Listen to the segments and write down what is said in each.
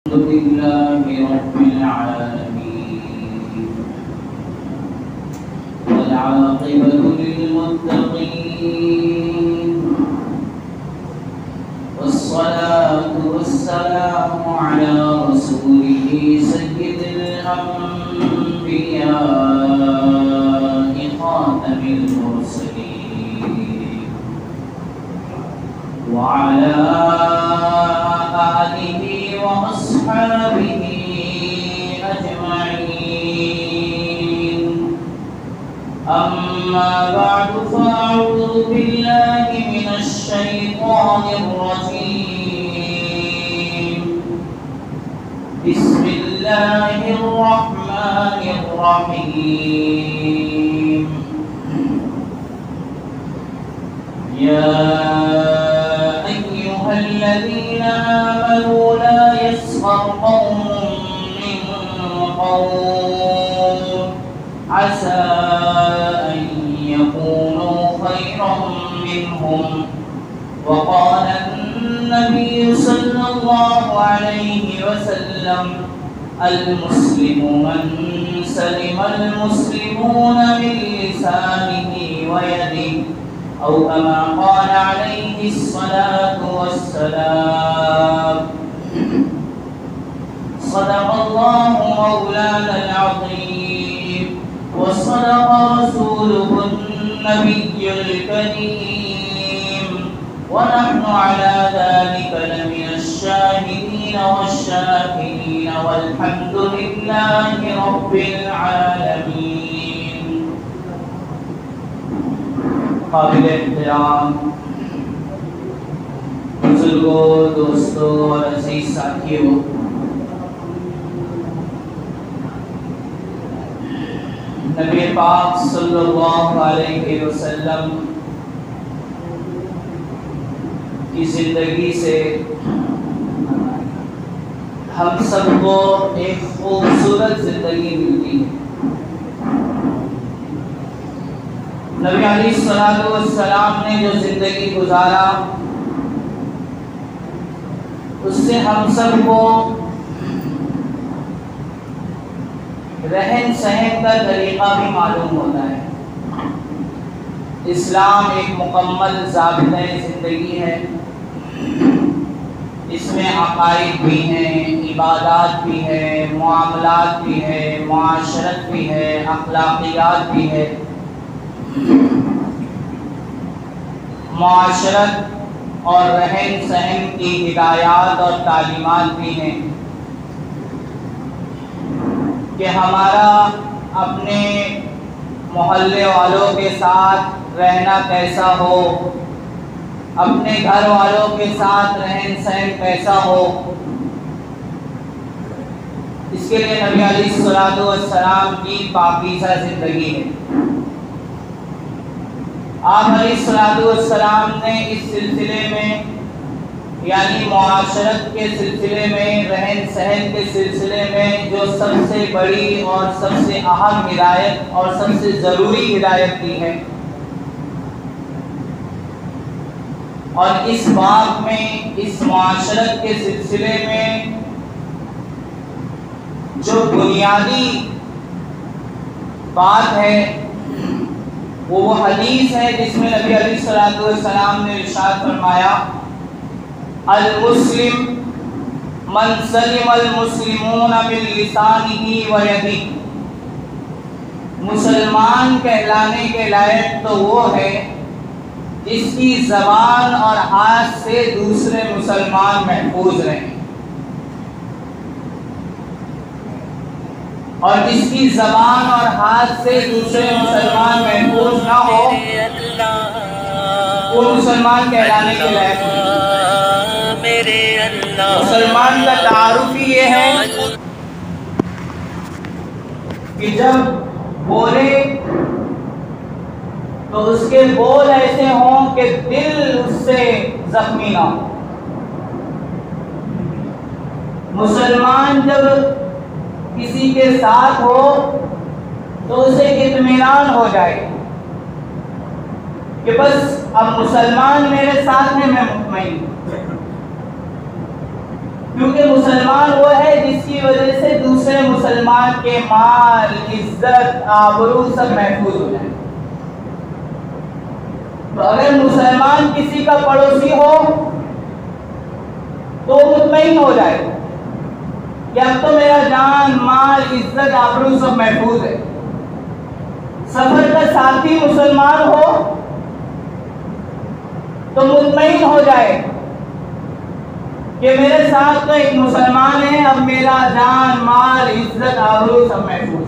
لله رب العالمين والعاقبة للمتقين والصلاة والسلام على رسوله سيد الأنبياء خاتم المرسلين وعلى آله وأصحابه أجمعين. أما بعد فأعوذ بالله من الشيطان الرجيم. بسم الله الرحمن الرحيم. يا أيها الذين آمنوا لا يسخر قوم من قوم عسى أن يكونوا خيرا منهم. وقال النبي صلى الله عليه وسلم المسلم من سلم المسلمون من لسانه ويده أو كما قال عليه الصلاة والسلام. صدق الله مولانا العظيم وصدق رسوله النبي الكريم ونحن على ذلك لمن الشاهدين والشاكرين والحمد لله رب العالمين. काबिल एहतराम बुजुर्गों, दोस्तों और अजीज साथियों, नबी पाक सल्लल्लाहु अलैहि वसल्लम की जिंदगी से हम सबको एक खूबसूरत जिंदगी मिलती है। नबी अलैहिस्सलातु वस्सलाम ने जो जिंदगी गुजारा उससे हम सबको रहन सहन का तरीका भी मालूम होता है। इस्लाम एक मुकम्मल ज़ाबिता ज़िंदगी है। इसमें अक़ाइद भी हैं, इबादत भी है, मुआमलात भी है, मुआशरत भी है, अखलाकियात भी है। मुआशरत और रहन सहन की हिदायत और तालीमात भी हैं कि हमारा अपने मोहल्ले वालों के साथ रहना कैसा हो, अपने घर वालों के साथ रहन सहन कैसा हो। इसके लिए नबी अलैहिस्सलातु वस्सलाम की पाकीज़ा ज़िंदगी है। आप अलैहिस्सलातु वस्सलाम ने इस सिलसिले में यानी मुआशरत के सिलसिले में, रहन सहन के सिलसिले में जो सबसे बड़ी और सबसे अहम हिदायत और सबसे ज़रूरी हिदायत दी है, और इस बाब में, इस मुआशरत के सिलसिले में जो बुनियादी बात है वो हदीस है जिसमें नबी अलैहिस्सलातु वस्सलाम ने इरशाद फरमाया, अल मुस्लिम मन सलिम अल मुस्लिमून मिन लिसानिही व यदिही। मुसलमान कहलाने के लायक तो वो है जिसकी ज़बान और हाथ से दूसरे मुसलमान महफूज रहें, और जिसकी ज़बान और हाथ से दूसरे मुसलमान महफूज ना हो वो मुसलमान कहलाने के लायक नहीं। मुसलमान का तारुफ ही ये है कि जब बोले तो उसके बोल ऐसे हों कि दिल उससे जख्मी ना हो। मुसलमान जब किसी के साथ हो तो उसे इत्मीनान हो जाए कि बस अब मुसलमान मेरे साथ है, मैं मुतमईन। क्योंकि मुसलमान वो है मुसलमान के माल, इज्जत, आबरू सब महफूज हो जाए। तो अगर मुसलमान किसी का पड़ोसी हो तो मुतमईन हो जाए कि अब तो मेरा जान, माल, इज्जत, आबरू सब महफूज है। सफर का साथी मुसलमान हो तो मुतमईन हो जाए कि मेरे साथ तो एक मुसलमान है, अब मेरा जान, माल, इज्जत, आबरू सब महफूज है।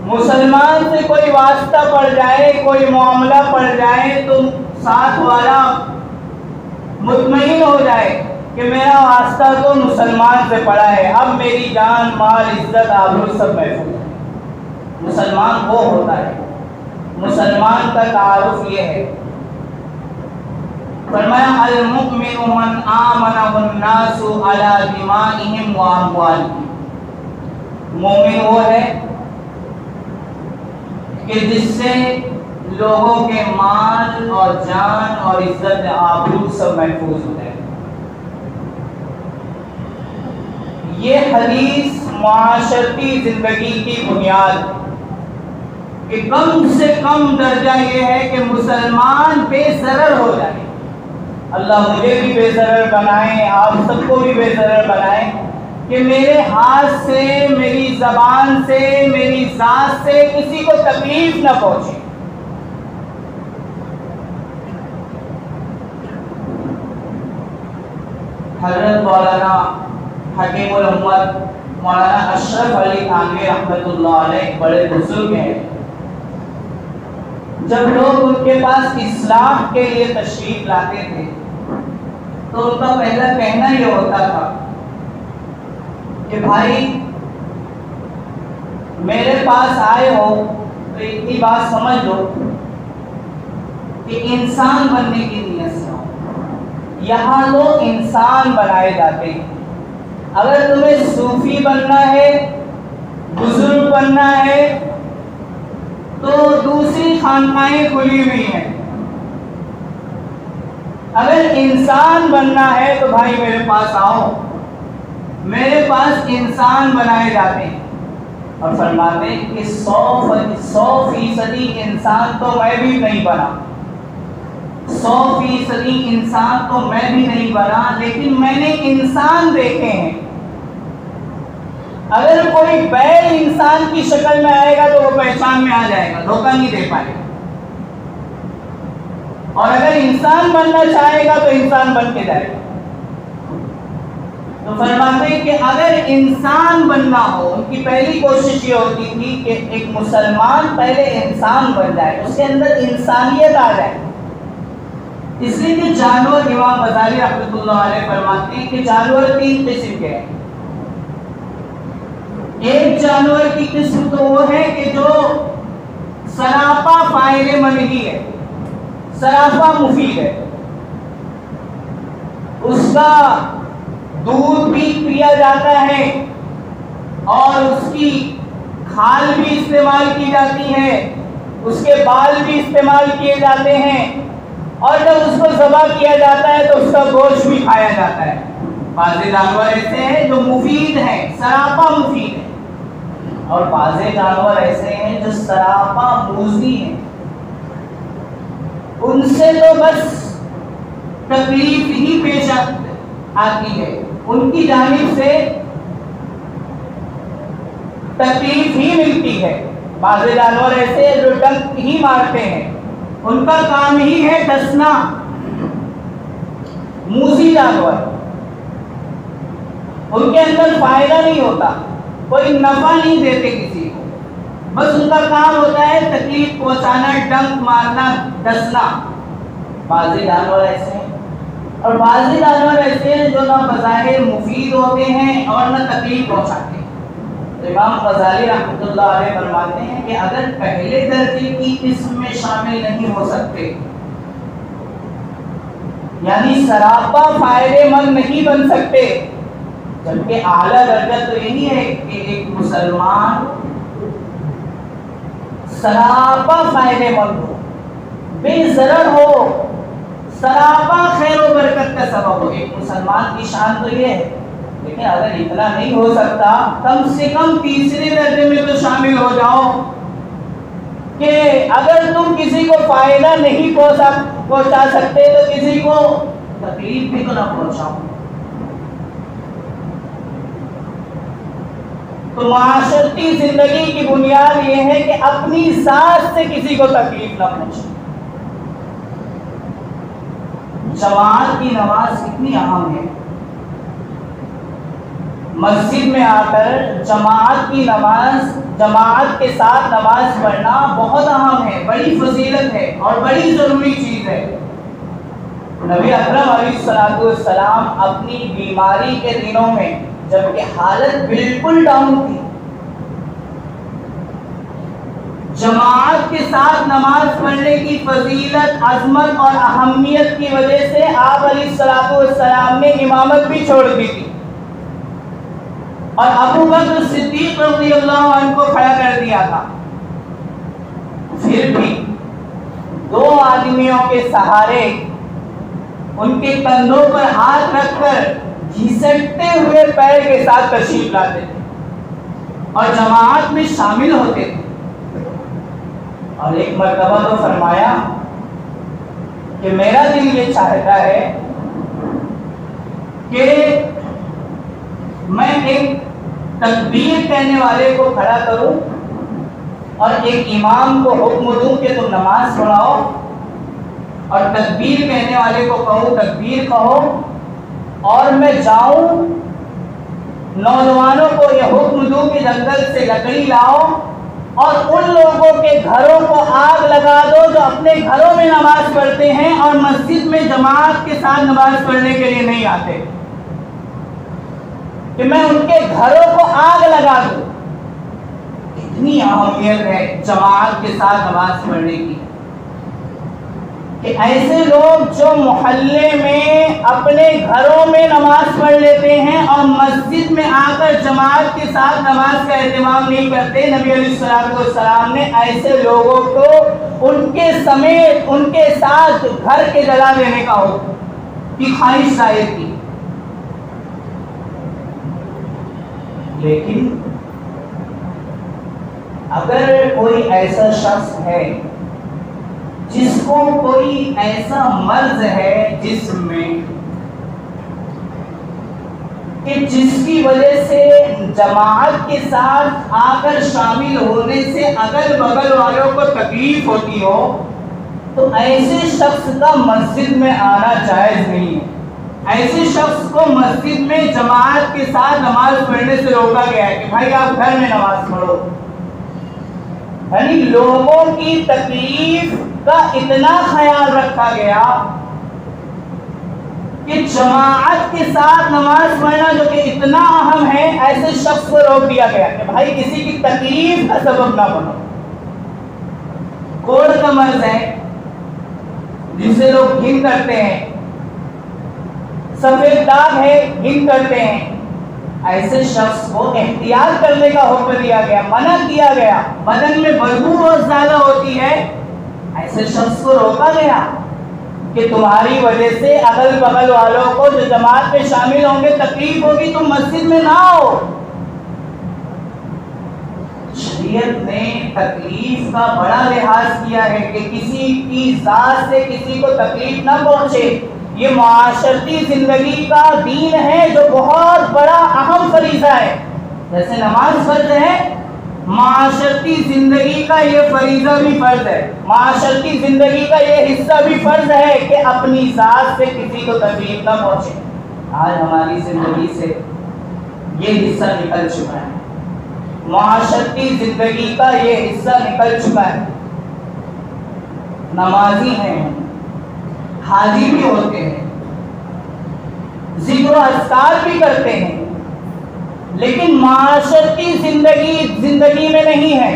मुसलमान से कोई वास्ता पड़ जाए, कोई मामला पड़ जाए तो साथ वाला मुतमईन हो जाए कि मेरा वास्ता तो मुसलमान से पड़ा है, अब मेरी जान, माल, इज्जत, आबरू सब महफूज है। मुसलमान वो होता है, मुसलमान का तारुफ ये है। फरमाया अल मुमिनु मन आमना वन्नासु अला दिमाइहिम व अमवालिहिम। मोमिन वो है कि जिससे लोगों के माल और जान और इज्जत, आबरू सब महफूज हो जाए। ये हदीस मुआशरती जिंदगी की बुनियाद कि कम से कम दर्जा ये है कि मुसलमान बेज़रर हो जाए। अल्लाह मुझे भी बेज़रर बनाए, आप सबको भी बेज़रर बनाए कि मेरे हाथ से, मेरी ज़बान से, मेरी ज़ात से किसी को तकलीफ न पहुंचे। हज़रत मौलाना हकीमुल उम्मत मौलाना अशरफ अली थानवी रहमतुल्लाह अलैह बड़े बुजुर्ग हैं। जब लोग उनके पास इस्लाह के लिए तशरीफ लाते थे तो उनका पहला कहना ये होता था कि भाई मेरे पास आए हो तो इतनी बात समझ लो कि इंसान बनने की नीयत से हो। यहाँ लोग इंसान बनाए जाते हैं। अगर तुम्हें सूफी बनना है, बुजुर्ग बनना है तो दूसरी खानकाएं खुली हुई हैं। अगर इंसान बनना है तो भाई मेरे पास आओ, मेरे पास इंसान बनाए जाते हैं। और फरमाते हैं कि 100% इंसान तो मैं भी नहीं बना, 100% इंसान तो मैं भी नहीं बना, लेकिन मैंने इंसान देखे हैं। अगर कोई बैल इंसान की शक्ल में आएगा तो वो पहचान में आ जाएगा, धोखा नहीं दे पाएगा। और अगर इंसान बनना चाहेगा तो इंसान बन के जाएगा। तो फरमाते हैं कि अगर इंसान बनना हो, उनकी पहली कोशिश ये होती थी कि एक मुसलमान पहले इंसान बन जाए, उसके अंदर इंसानियत आ जाए। इसलिए कि जानवर, इमाम गज़ाली रहमतुल्लाह अलैह फरमाते हैं कि जानवर 3 किस्म के हैं। एक जानवर की किस्म तो वो है कि जो सरापा फायदेमंद ही है, सरापा मुफीद है। उसका दूध भी पिया जाता है और उसकी खाल भी इस्तेमाल की जाती है, उसके बाल भी इस्तेमाल किए जाते हैं, और जब उसको ज़बह किया जाता है तो उसका गोश्त भी खाया जाता है। बाज़े जानवर ऐसे हैं जो मुफीद हैं, सरापा मुफीद है, और बाज़े जानवर ऐसे हैं जो सरापा मूज़ी हैं। उनसे तो बस तकलीफ ही पेश आती है, उनकी जानिब से तकलीफ ही मिलती है। बाज़े जानवर ऐसे हैं जो डंक ही मारते हैं, उनका काम ही है डसना। मूज़ी जानवर, उनके अंदर फायदा नहीं होता, कोई नफा नहीं देते किसी को, बस उनका काम होता है तकलीफ पहुंचाना, डंक मारना, डसना। बाज़े जानवर ऐसे हैं, और बाज़े जानवर ऐसे हैं जो ना बज़ाहिर मुफीद होते हैं और ना तकलीफ पहुंचाते हैं। तो इमाम गज़ाली रहमतुल्लाह अलैह फरमाते हैं कि अगर पहले दर्जे की किस्म में शामिल नहीं हो सकते, यानी सरापा फायदेमंद नहीं बन सकते, जबकि आला दर्जा तो यही है कि एक मुसलमान सरापा फायदेमंद हो, बेज़रर हो, सरापा खैर व बरकत का सबब हो। एक मुसलमान की शान तो ये है लेकिन अगर इतना नहीं हो सकता, कम से कम तीसरे दर्जे में तो शामिल हो जाओ कि अगर तुम किसी को फायदा नहीं पहुंचा सकते तो किसी को तकलीफ भी तो ना पहुंचाओ। तो माशरती जिंदगी की बुनियाद यह है कि अपनी जात से किसी को तकलीफ ना पहुंचे। जमात की नमाज कितनी अहम है। मस्जिद में आकर जमात की नमाज, जमात के साथ नमाज पढ़ना बहुत अहम है, बड़ी फजीलत है और बड़ी जरूरी चीज है। नबी अकरम अलैहिस्सलातु वस्सलाम अपनी बीमारी के दिनों में, जबकि हालत बिल्कुल डाउन थी, जमात के साथ नमाज पढ़ने की फजीलत, अजमत और अहमियत की वजह से आप अलैहिस्सलातु वस्सलाम ने इमामत भी छोड़ दी थी और अबू बकर सिद्दीक रज़ियल्लाहु अन्हु को खड़ा कर दिया था। फिर भी दो आदमियों के सहारे उनके कंधों पर हाथ रखकर घिसटते हुए पैर के साथ तशरीफ लाते थे और जमात में शामिल होते थे। और एक मर्तबा तो फरमाया कि मेरा दिल ये चाहता है कि मैं एक तकबीर कहने वाले को खड़ा करूं और एक इमाम को हुक्म दूं कि तुम नमाज पढ़ाओ, और तकबीर कहने वाले को कहूं तकबीर कहो, और मैं जाऊं नौजवानों को यह हुक्म दूं कि जंगल से लकड़ी लाओ और उन लोगों के घरों को आग लगा दो जो अपने घरों में नमाज पढ़ते हैं और मस्जिद में जमात के साथ नमाज पढ़ने के लिए नहीं आते, कि मैं उनके घरों को आग लगा दूं। इतनी अहमियत है जमात के साथ नमाज पढ़ने की कि ऐसे लोग जो मोहल्ले में अपने घरों में नमाज पढ़ लेते हैं और मस्जिद में आकर जमात के साथ नमाज का एहतमाम नहीं करते, नबी अलैहिस्सलाम ने ऐसे लोगों को उनके समेत उनके साथ घर के जला देने का हुक्म की ख्वाहिश जाहिर की। लेकिन अगर कोई ऐसा शख्स है जिसको कोई ऐसा मर्ज है जिसमें कि जिसकी वजह से जमात के साथ आकर शामिल होने से अगल बगल वालों को तकलीफ होती हो, तो ऐसे शख्स का मस्जिद में आना जायज नहीं है। ऐसे शख्स को मस्जिद में जमात के साथ नमाज पढ़ने से रोका गया है कि भाई आप घर में नमाज पढ़ो। यानी लोगों की तकलीफ का इतना ख्याल रखा गया कि जमात के साथ नमाज पढ़ना जो कि इतना अहम है, ऐसे शख्स को रोक दिया गया कि भाई किसी की तकलीफ का सबब ना बनो। कोढ़ का मर्ज है जिसे लोग घिन करते हैं, सफेद दाग है घिन करते हैं, ऐसे शख्स को एहतियात करने का हुक्म दिया गया, मना किया गया। बदन में बदबू बहुत ज्यादा होती है, ऐसे शख्स को रोका गया कि तुम्हारी वजह से अगल बगल वालों को जो जमात में शामिल होंगे तकलीफ होगी, तुम मस्जिद में ना आओ। शरीयत ने तकलीफ का बड़ा लिहाज किया है कि किसी की जात से किसी को तकलीफ ना पहुंचे। ये मुआशरती जिंदगी का दीन है जो बहुत बड़ा अहम फरीज़ा है। जैसे नमाज फर्ज है, मुआशरती जिंदगी का ये फरीज़ा भी फर्ज है, मुआशरती जिंदगी का ये हिस्सा भी फर्ज है कि अपनी जात से किसी को तकलीफ ना पहुंचे। आज हमारी जिंदगी से ये हिस्सा निकल चुका है, मुआशरती जिंदगी का ये हिस्सा निकल चुका है। नमाजी हैं, हाजी भी होते हैं, जिक्र अस्कार भी करते हैं, लेकिन माशरती जिंदगी में नहीं है,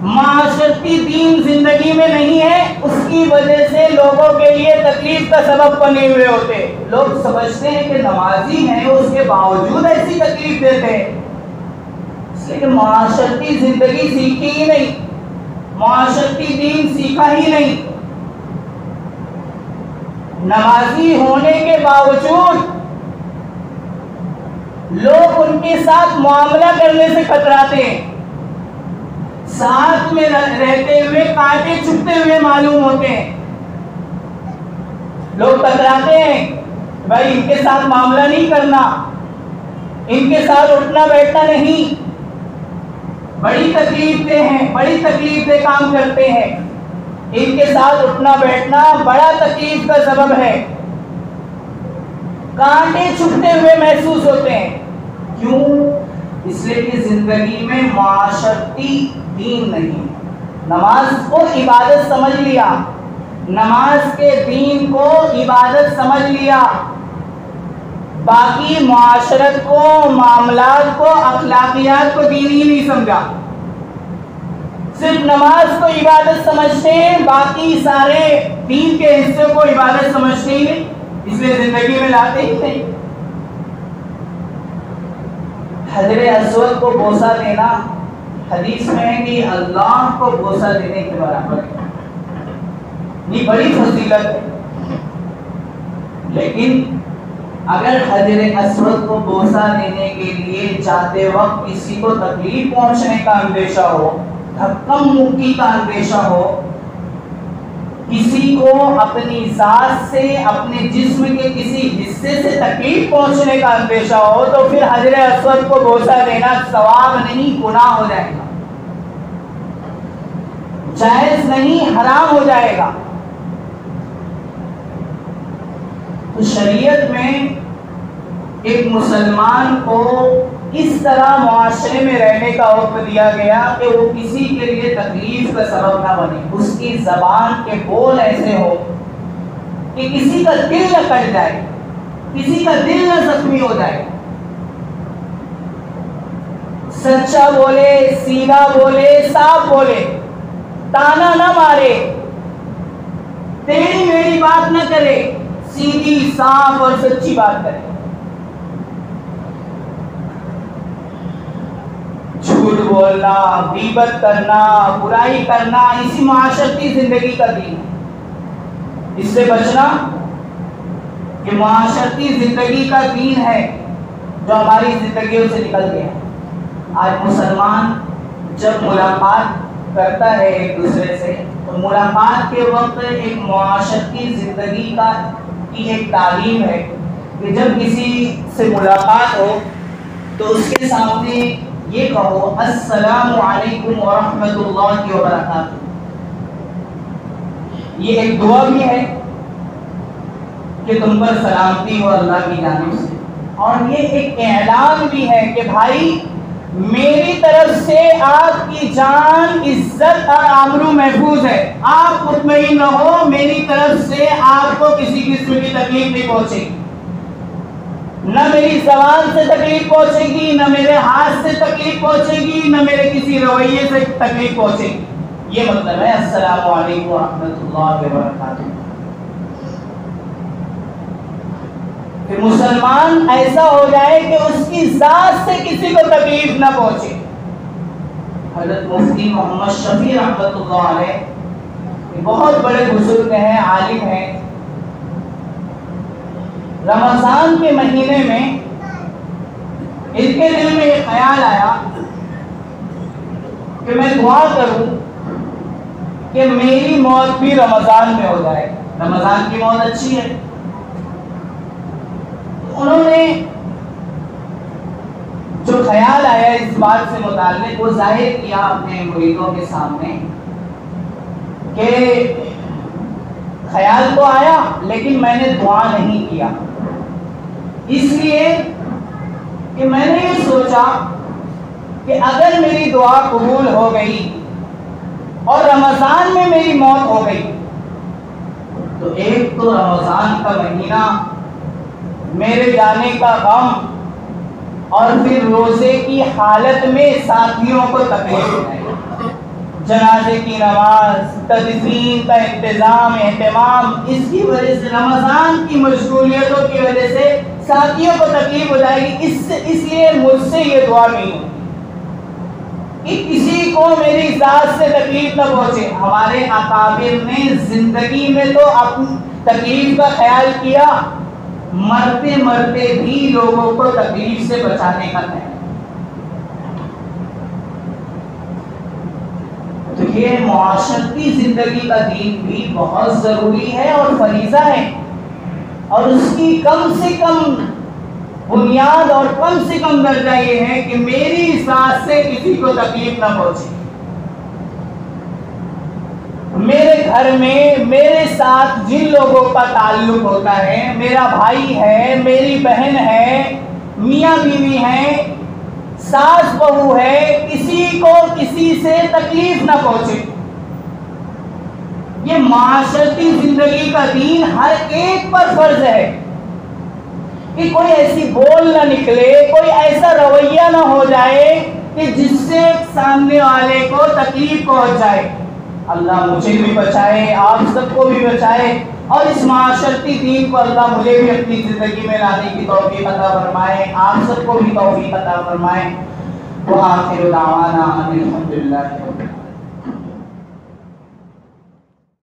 माशरती दीन जिंदगी में नहीं है। उसकी वजह से लोगों के लिए तकलीफ का सबब बने हुए होते। लोग समझते हैं कि नमाजी हैं, उसके बावजूद ऐसी तकलीफ देते हैं, इसलिए माशरती जिंदगी सीखी ही नहीं, माशरती दीन सीखा ही नहीं। नमाजी होने के बावजूद उनके साथ मामला करने से कतराते हैं। साथ में रहते हुए कांटे चुभते हुए मालूम होते हैं। लोग कतराते हैं, भाई इनके साथ मामला नहीं करना, इनके साथ उठना बैठना नहीं। बड़ी तकलीफें हैं, बड़ी तकलीफें काम करते हैं, इनके साथ उठना बैठना बड़ा तकलीफ का सबब है। कांटे चुभते हुए महसूस होते हैं। क्यों? इसलिए कि जिंदगी में माशरती दीन नहीं। नमाज को इबादत समझ लिया, नमाज के दीन को इबादत समझ लिया, बाकी मुआशरत को, मामलात को, अखलाकियात को दीन ही नहीं समझा। सिर्फ नमाज को इबादत समझते हैं, बाकी सारे दीन के हिस्से को इबादत समझते ही नहीं, इसलिए जिंदगी में लाते ही नहीं। हजरे अस्वद को बोसा देना हदीस में है कि अल्लाह को बोसा देने के बराबर है। ये बड़ी फजीलत है। लेकिन अगर हजरे अस्वद को बोसा देने के लिए जाते वक्त किसी को तकलीफ पहुंचने का अंदेशा हो, धक्का मुक्की का अंदेशा हो, किसी को अपनी जात से, अपने जिस्म के किसी हिस्से से तकलीफ पहुंचने का अंदेशा हो, तो फिर हजरे अस्वद को बोसा देना सवाब नहीं, गुनाह हो जाएगा, जायज नहीं, हराम हो जाएगा। तो शरीयत में एक मुसलमान को इस तरह मुआशरे में रहने का हुक्म दिया गया कि वो किसी के लिए तकलीफ का सबब ना बने। उसकी जबान के बोल ऐसे हो कि किसी का दिल न कट जाए, किसी का दिल न जख्मी हो जाए। सच्चा बोले, सीधा बोले, साफ बोले, ताना न मारे, टेढ़ी मेढ़ी बात न करे, सीधी साफ और सच्ची बात करे। झूठ बोलना, गीबत करना, बुराई करना, इसी मुआशरती जिंदगी का दीन है। इससे बचना कि मुआशरती जिंदगी का दीन है जो हमारी जिंदगियों से निकल गया। आज मुसलमान जब मुलाकात करता है एक दूसरे से, तो मुलाकात के वक्त एक मुआशरती जिंदगी का की एक तालीम है कि जब किसी से मुलाकात हो तो उसके सामने ये कहो, अस्सलामु अलैकुम व रहमतुल्लाहि व बरकातुहू। ये एक दुआ भी है कि तुम पर सलामती हो अल्लाह की जानिब से, और ये एक ऐलान भी है कि भाई मेरी तरफ से आपकी जान, इज्जत और आबरू महफूज है। आप मुतमईन रहो, मेरी तरफ से आपको किसी किस्म की तकलीफ नहीं पहुंचेगी, न मेरी ज़बान से तकलीफ पहुंचेगी, न मेरे हाथ से तकलीफ पहुंचेगी, न मेरे किसी रवैये से तकलीफ पहुंचेगी। ये मतलब है अस्सलामु अलैकुम व रहमतुल्लाहि व बरकातुहू। कि मुसलमान ऐसा हो जाए कि उसकी जात से किसी को तकलीफ न पहुंचे। हज़रत मुफ्ती मोहम्मद शफी रहमतुल्लाह अलैह बहुत बड़े बुजुर्ग हैं, आलिम हैं। रमजान के महीने में इनके दिल में एक ख्याल आया कि मैं दुआ करूं कि मेरी मौत भी रमजान में हो जाए। रमजान की मौत अच्छी है। उन्होंने जो ख्याल आया इस बात से मुताल्लिक वो जाहिर किया अपने मुरीदों के सामने कि ख्याल तो आया लेकिन मैंने दुआ नहीं किया, इसलिए कि मैंने ये सोचा कि अगर मेरी दुआ कबूल हो गई और रमजान में मेरी मौत हो गई तो एक तो रमजान का महीना, मेरे जाने का गम, और फिर रोजे की हालत में साथियों को तकलीफ होगी। जनाजे की नमाज, तदफीन का इंतजाम, एहतमाम, इसकी वजह से रमजान की मशगूलियतों की वजह से साथियों को तकलीफ हो जाएगी। इसलिए मुझसे ये दुआ नहीं होती कि किसी को मेरी जात से तकलीफ न पहुंचे। हमारे अकाबिर ने जिंदगी में तो अपनी तकलीफ का ख्याल किया, मरते मरते भी लोगों को तकलीफ से बचाने का है। तो ये मुआशरती जिंदगी का दीन भी बहुत जरूरी है और फरीजा है, और उसकी कम से कम बुनियाद और कम से कम दर्जा ये है कि मेरी सांस से किसी को तकलीफ ना पहुंचे। मेरे घर में मेरे साथ जिन लोगों का ताल्लुक होता है, मेरा भाई है, मेरी बहन है, मियाँ बीवी है, सास बहू है, किसी को किसी से तकलीफ ना पहुंचे। ये माशरती जिंदगी का दीन हर एक पर फर्ज है कि कोई ऐसी बोल ना निकले, कोई ऐसा रवैया ना हो जाए कि जिससे सामने वाले को तकलीफ पहुंच जाए। अल्लाह मुझे भी बचाए, आप सबको भी बचाए, और इस माशरती दीन को अल्लाह मुझे भी अपनी जिंदगी में लाने की तौफीक अता फरमाए, आप सबको भी तौफीक अता फरमाए। व आखिर दावाना अनिल हम्दुलिल्लाह।